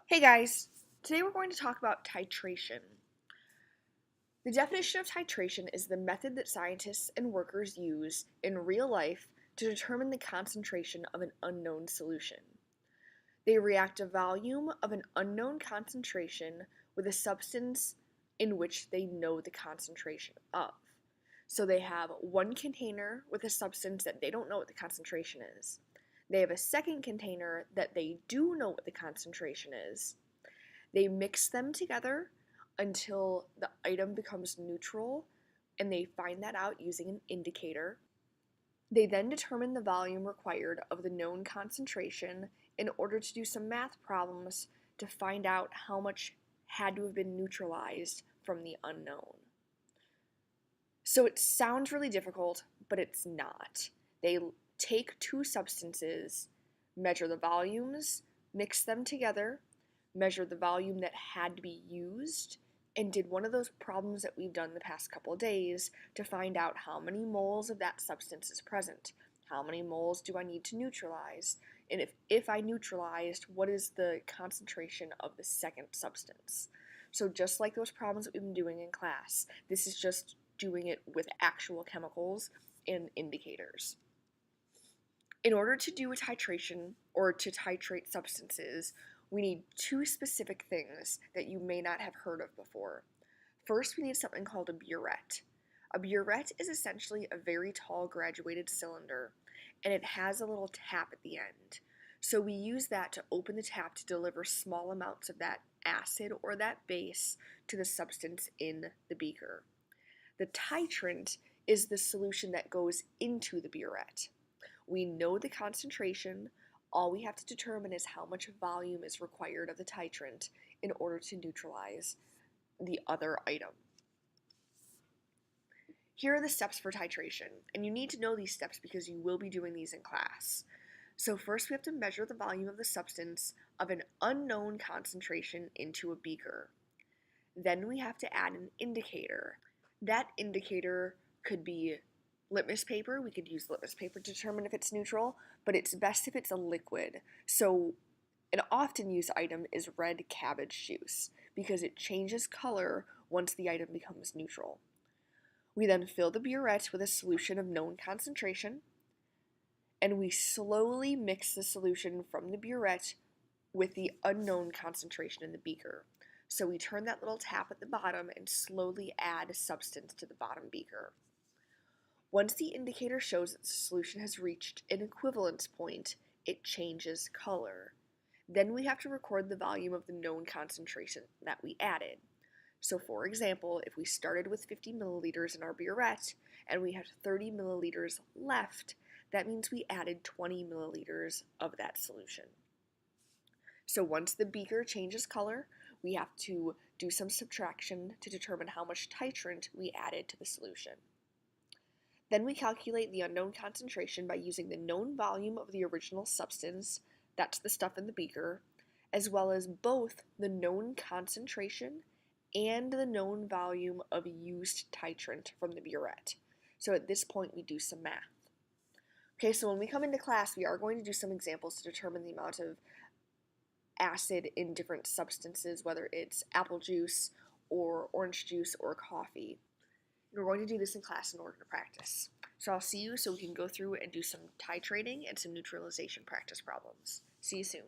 Hey guys, today we're going to talk about titration. The definition of titration is the method that scientists and workers use in real life to determine the concentration of an unknown solution. They react a volume of an unknown concentration with a substance in which they know the concentration of. So they have one container with a substance that they don't know what the concentration is. They have a second container that they do know what the concentration is. They mix them together until the item becomes neutral, and they find that out using an indicator. They then determine the volume required of the known concentration in order to do some math problems to find out how much had to have been neutralized from the unknown. So it sounds really difficult, but it's not. They take two substances, measure the volumes, mix them together, measure the volume that had to be used, and did one of those problems that we've done the past couple of days to find out how many moles of that substance is present. How many moles do I need to neutralize? And if I neutralized, what is the concentration of the second substance? So just like those problems that we've been doing in class, this is just doing it with actual chemicals and indicators. In order to do a titration or to titrate substances, we need two specific things that you may not have heard of before. First, we need something called a burette. A burette is essentially a very tall graduated cylinder, and it has a little tap at the end. So we use that to open the tap to deliver small amounts of that acid or that base to the substance in the beaker. The titrant is the solution that goes into the burette. We know the concentration. All we have to determine is how much volume is required of the titrant in order to neutralize the other item. Here are the steps for titration, and you need to know these steps because you will be doing these in class. So first we have to measure the volume of the substance of an unknown concentration into a beaker. Then we have to add an indicator. That indicator could be litmus paper. We could use litmus paper to determine if it's neutral, but it's best if it's a liquid. So an often used item is red cabbage juice because it changes color once the item becomes neutral. We then fill the burette with a solution of known concentration, and we slowly mix the solution from the burette with the unknown concentration in the beaker. So we turn that little tap at the bottom and slowly add substance to the bottom beaker. Once the indicator shows that the solution has reached an equivalence point, it changes color. Then we have to record the volume of the known concentration that we added. So for example, if we started with 50 milliliters in our burette and we had 30 milliliters left, that means we added 20 milliliters of that solution. So once the beaker changes color, we have to do some subtraction to determine how much titrant we added to the solution. Then we calculate the unknown concentration by using the known volume of the original substance, that's the stuff in the beaker, as well as both the known concentration and the known volume of used titrant from the burette. So at this point we do some math. Okay, so when we come into class, we are going to do some examples to determine the amount of acid in different substances, whether it's apple juice or orange juice or coffee. And we're going to do this in class in order to practice. So I'll see you so we can go through and do some titrating and some neutralization practice problems. See you soon.